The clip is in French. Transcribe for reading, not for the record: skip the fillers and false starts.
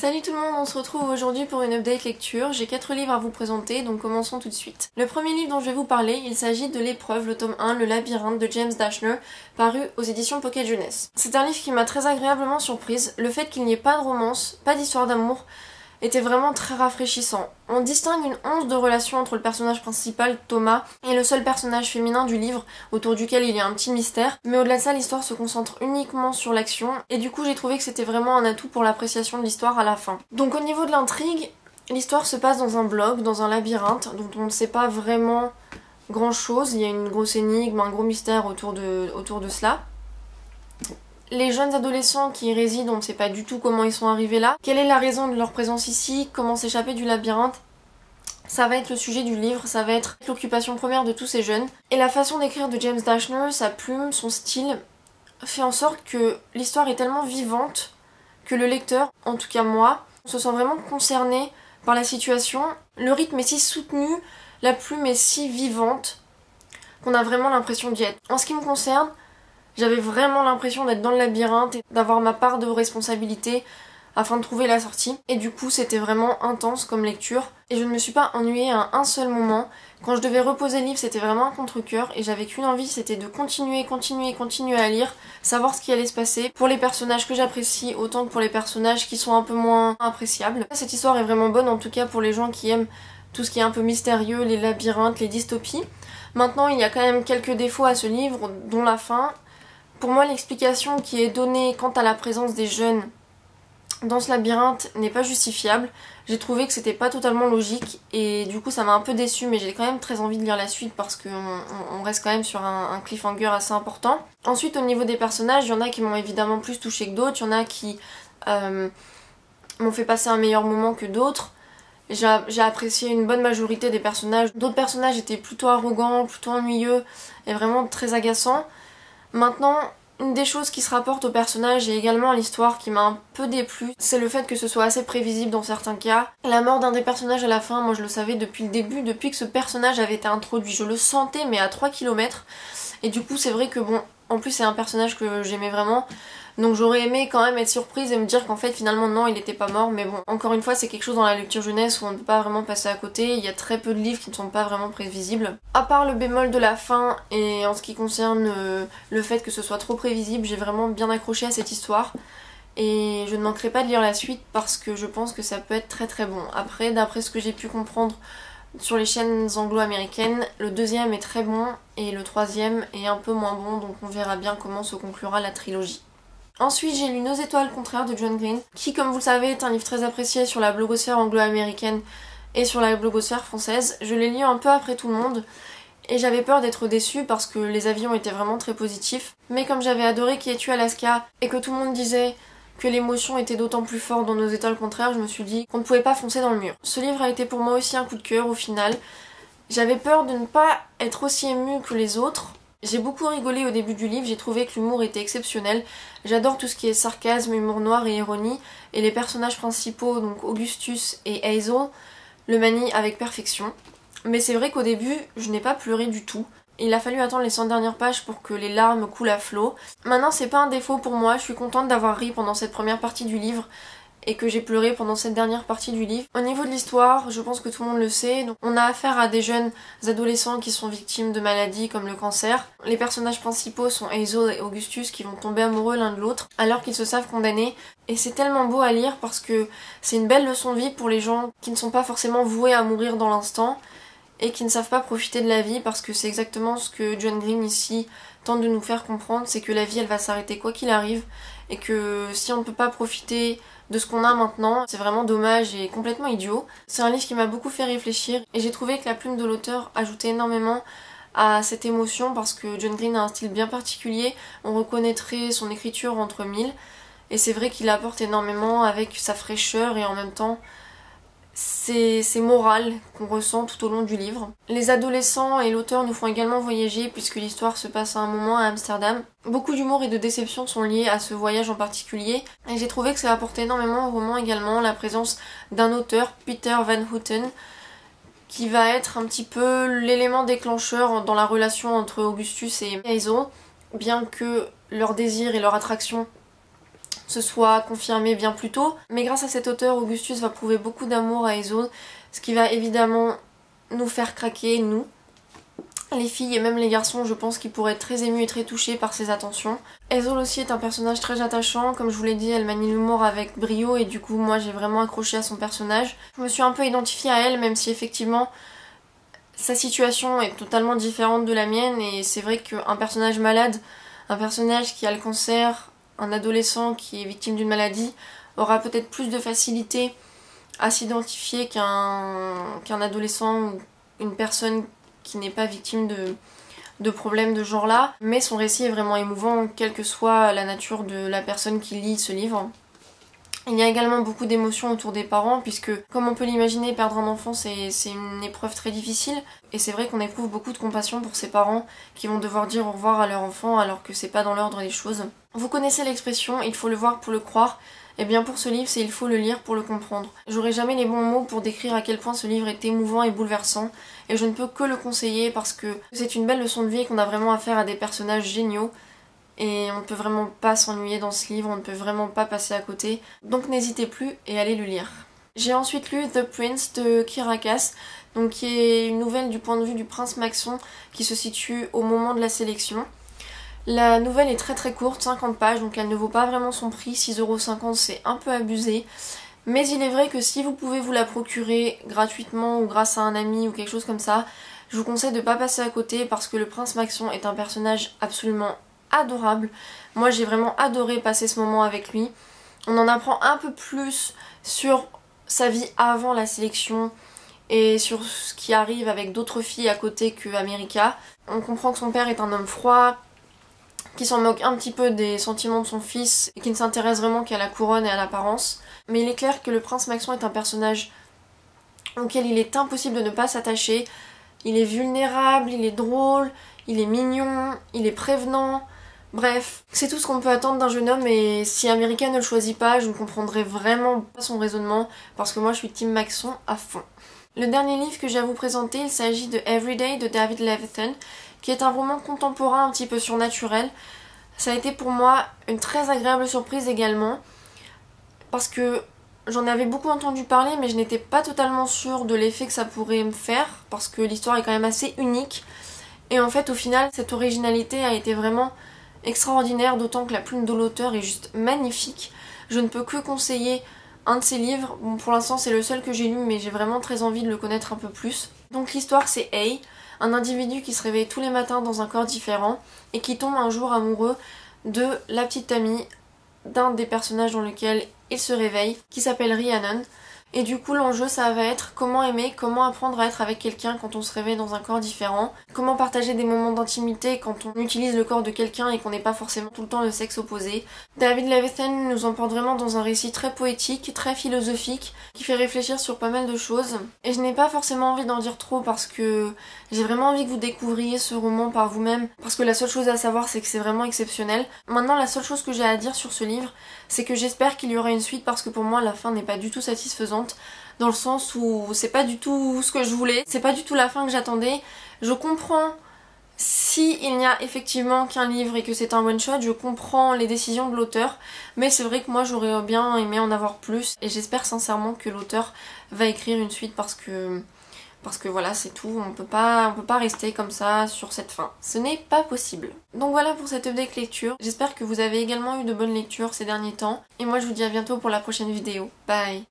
Salut tout le monde, on se retrouve aujourd'hui pour une update lecture. J'ai 4 livres à vous présenter, donc commençons tout de suite. Le premier livre dont je vais vous parler, il s'agit de L'épreuve, le tome 1, Le labyrinthe de James Dashner, paru aux éditions Pocket Jeunesse. C'est un livre qui m'a très agréablement surprise. Le fait qu'il n'y ait pas de romance, pas d'histoire d'amour, était vraiment très rafraîchissant. On distingue une once de relation entre le personnage principal, Thomas, et le seul personnage féminin du livre, autour duquel il y a un petit mystère, mais au-delà de ça, l'histoire se concentre uniquement sur l'action, et du coup j'ai trouvé que c'était vraiment un atout pour l'appréciation de l'histoire à la fin. Donc au niveau de l'intrigue, l'histoire se passe dans un blog, dans un labyrinthe, dont on ne sait pas vraiment grand chose, il y a une grosse énigme, un gros mystère autour de cela. Les jeunes adolescents qui y résident, on ne sait pas du tout comment ils sont arrivés là. Quelle est la raison de leur présence ici? Comment s'échapper du labyrinthe? Ça va être le sujet du livre, ça va être l'occupation première de tous ces jeunes. Et la façon d'écrire de James Dashner, sa plume, son style, fait en sorte que l'histoire est tellement vivante que le lecteur, en tout cas moi, se sent vraiment concerné par la situation. Le rythme est si soutenu, la plume est si vivante qu'on a vraiment l'impression d'y être. En ce qui me concerne, j'avais vraiment l'impression d'être dans le labyrinthe et d'avoir ma part de responsabilité afin de trouver la sortie. Et du coup, c'était vraiment intense comme lecture. Et je ne me suis pas ennuyée à un seul moment. Quand je devais reposer le livre, c'était vraiment un contre-cœur. Et j'avais qu'une envie, c'était de continuer à lire, savoir ce qui allait se passer. Pour les personnages que j'apprécie, autant que pour les personnages qui sont un peu moins appréciables. Cette histoire est vraiment bonne, en tout cas pour les gens qui aiment tout ce qui est un peu mystérieux, les labyrinthes, les dystopies. Maintenant, il y a quand même quelques défauts à ce livre, dont la fin. Pour moi, l'explication qui est donnée quant à la présence des jeunes dans ce labyrinthe n'est pas justifiable. J'ai trouvé que c'était pas totalement logique et du coup ça m'a un peu déçue, mais j'ai quand même très envie de lire la suite parce qu'on reste quand même sur un cliffhanger assez important. Ensuite, au niveau des personnages, il y en a qui m'ont évidemment plus touché que d'autres, il y en a qui m'ont fait passer un meilleur moment que d'autres. J'ai apprécié une bonne majorité des personnages. D'autres personnages étaient plutôt arrogants, plutôt ennuyeux et vraiment très agaçants. Maintenant, une des choses qui se rapporte au personnage et également à l'histoire qui m'a un peu déplu, c'est le fait que ce soit assez prévisible dans certains cas. La mort d'un des personnages à la fin, moi je le savais depuis le début, depuis que ce personnage avait été introduit. Je le sentais mais à 3 km. Et du coup c'est vrai que bon, en plus c'est un personnage que j'aimais vraiment. Donc j'aurais aimé quand même être surprise et me dire qu'en fait finalement non, il était pas mort. Mais bon, encore une fois c'est quelque chose dans la lecture jeunesse où on ne peut pas vraiment passer à côté. Il y a très peu de livres qui ne sont pas vraiment prévisibles. À part le bémol de la fin et en ce qui concerne le fait que ce soit trop prévisible, j'ai vraiment bien accroché à cette histoire. Et je ne manquerai pas de lire la suite parce que je pense que ça peut être très très bon. Après, d'après ce que j'ai pu comprendre sur les chaînes anglo-américaines, le deuxième est très bon et le troisième est un peu moins bon. Donc on verra bien comment se conclura la trilogie. Ensuite, j'ai lu Nos étoiles contraires de John Green, qui comme vous le savez est un livre très apprécié sur la blogosphère anglo-américaine et sur la blogosphère française. Je l'ai lu un peu après tout le monde et j'avais peur d'être déçue parce que les avis ont été vraiment très positifs. Mais comme j'avais adoré Qui es-tu Alaska et que tout le monde disait que l'émotion était d'autant plus forte dans Nos étoiles contraires, je me suis dit qu'on ne pouvait pas foncer dans le mur. Ce livre a été pour moi aussi un coup de cœur au final. J'avais peur de ne pas être aussi émue que les autres. J'ai beaucoup rigolé au début du livre, j'ai trouvé que l'humour était exceptionnel. J'adore tout ce qui est sarcasme, humour noir et ironie. Et les personnages principaux, donc Augustus et Hazel, le manient avec perfection. Mais c'est vrai qu'au début, je n'ai pas pleuré du tout. Il a fallu attendre les 100 dernières pages pour que les larmes coulent à flot. Maintenant, c'est pas un défaut pour moi, je suis contente d'avoir ri pendant cette première partie du livre et que j'ai pleuré pendant cette dernière partie du livre. Au niveau de l'histoire, je pense que tout le monde le sait, donc on a affaire à des jeunes adolescents qui sont victimes de maladies comme le cancer. Les personnages principaux sont Hazel et Augustus qui vont tomber amoureux l'un de l'autre alors qu'ils se savent condamnés. Et c'est tellement beau à lire parce que c'est une belle leçon de vie pour les gens qui ne sont pas forcément voués à mourir dans l'instant et qui ne savent pas profiter de la vie, parce que c'est exactement ce que John Green ici tente de nous faire comprendre, c'est que la vie elle va s'arrêter quoi qu'il arrive et que si on ne peut pas profiter de ce qu'on a maintenant, c'est vraiment dommage et complètement idiot. C'est un livre qui m'a beaucoup fait réfléchir et j'ai trouvé que la plume de l'auteur ajoutait énormément à cette émotion parce que John Green a un style bien particulier, on reconnaîtrait son écriture entre mille et c'est vrai qu'il apporte énormément avec sa fraîcheur et en même temps c'est morales qu'on ressent tout au long du livre. Les adolescents et l'auteur nous font également voyager puisque l'histoire se passe à un moment à Amsterdam. Beaucoup d'humour et de déception sont liés à ce voyage en particulier et j'ai trouvé que ça apportait énormément au roman également la présence d'un auteur, Peter Van Houten, qui va être un petit peu l'élément déclencheur dans la relation entre Augustus et Hazel, bien que leur désir et leur attraction se soit confirmée bien plus tôt. Mais grâce à cet auteur, Augustus va prouver beaucoup d'amour à Isolde, ce qui va évidemment nous faire craquer, nous. Les filles et même les garçons, je pense qu'ils pourraient être très émus et très touchés par ses attentions. Isolde aussi est un personnage très attachant, comme je vous l'ai dit, elle manie l'humour avec brio et du coup moi j'ai vraiment accroché à son personnage. Je me suis un peu identifiée à elle, même si effectivement sa situation est totalement différente de la mienne et c'est vrai qu'un personnage malade, un personnage qui a le cancer, un adolescent qui est victime d'une maladie, aura peut-être plus de facilité à s'identifier qu'un adolescent ou une personne qui n'est pas victime de problèmes de ce genre-là. Mais son récit est vraiment émouvant, quelle que soit la nature de la personne qui lit ce livre. Il y a également beaucoup d'émotions autour des parents, puisque, comme on peut l'imaginer, perdre un enfant, c'est une épreuve très difficile. Et c'est vrai qu'on éprouve beaucoup de compassion pour ces parents qui vont devoir dire au revoir à leur enfant alors que c'est pas dans l'ordre des choses. Vous connaissez l'expression « il faut le voir pour le croire ». Et bien pour ce livre, c'est il faut le lire pour le comprendre. J'aurai jamais les bons mots pour décrire à quel point ce livre est émouvant et bouleversant, et je ne peux que le conseiller parce que c'est une belle leçon de vie et qu'on a vraiment affaire à des personnages géniaux, et on ne peut vraiment pas s'ennuyer dans ce livre, on ne peut vraiment pas passer à côté, donc n'hésitez plus et allez le lire. J'ai ensuite lu The Prince de Kiera Cass, donc qui est une nouvelle du point de vue du prince Maxon qui se situe au moment de la sélection. La nouvelle est très courte, 50 pages, donc elle ne vaut pas vraiment son prix, 6,50 € c'est un peu abusé. Mais il est vrai que si vous pouvez vous la procurer gratuitement ou grâce à un ami ou quelque chose comme ça, je vous conseille de ne pas passer à côté parce que le prince Maxon est un personnage absolument adorable. Moi j'ai vraiment adoré passer ce moment avec lui. On en apprend un peu plus sur sa vie avant la sélection et sur ce qui arrive avec d'autres filles à côté que America. On comprend que son père est un homme froid, qui s'en moque un petit peu des sentiments de son fils et qui ne s'intéresse vraiment qu'à la couronne et à l'apparence. Mais il est clair que le prince Maxon est un personnage auquel il est impossible de ne pas s'attacher. Il est vulnérable, il est drôle, il est mignon, il est prévenant. Bref, c'est tout ce qu'on peut attendre d'un jeune homme et si America ne le choisit pas, je ne comprendrai vraiment pas son raisonnement parce que moi je suis team Maxon à fond. Le dernier livre que j'ai à vous présenter, il s'agit de Everyday de David Levithan, qui est un roman contemporain un petit peu surnaturel. Ça a été pour moi une très agréable surprise également, parce que j'en avais beaucoup entendu parler, mais je n'étais pas totalement sûre de l'effet que ça pourrait me faire, parce que l'histoire est quand même assez unique. Et en fait, au final, cette originalité a été vraiment extraordinaire, d'autant que la plume de l'auteur est juste magnifique. Je ne peux que conseiller un de ses livres. Bon, pour l'instant, c'est le seul que j'ai lu, mais j'ai vraiment très envie de le connaître un peu plus. Donc l'histoire, c'est A, un individu qui se réveille tous les matins dans un corps différent et qui tombe un jour amoureux de la petite amie d'un des personnages dans lequel il se réveille, qui s'appelle Rhiannon. Et du coup l'enjeu ça va être comment aimer, comment apprendre à être avec quelqu'un quand on se réveille dans un corps différent, comment partager des moments d'intimité quand on utilise le corps de quelqu'un et qu'on n'est pas forcément tout le temps le sexe opposé. David Levithan nous emporte vraiment dans un récit très poétique, très philosophique, qui fait réfléchir sur pas mal de choses. Et je n'ai pas forcément envie d'en dire trop parce que j'ai vraiment envie que vous découvriez ce roman par vous-même, parce que la seule chose à savoir c'est que c'est vraiment exceptionnel. Maintenant la seule chose que j'ai à dire sur ce livre, c'est que j'espère qu'il y aura une suite parce que pour moi la fin n'est pas du tout satisfaisante. Dans le sens où c'est pas du tout ce que je voulais, c'est pas du tout la fin que j'attendais. Je comprends si il n'y a effectivement qu'un livre et que c'est un one shot, je comprends les décisions de l'auteur, mais c'est vrai que moi j'aurais bien aimé en avoir plus et j'espère sincèrement que l'auteur va écrire une suite parce que voilà c'est tout, on peut pas rester comme ça sur cette fin, ce n'est pas possible. Donc voilà pour cette update lecture, j'espère que vous avez également eu de bonnes lectures ces derniers temps et moi je vous dis à bientôt pour la prochaine vidéo, bye.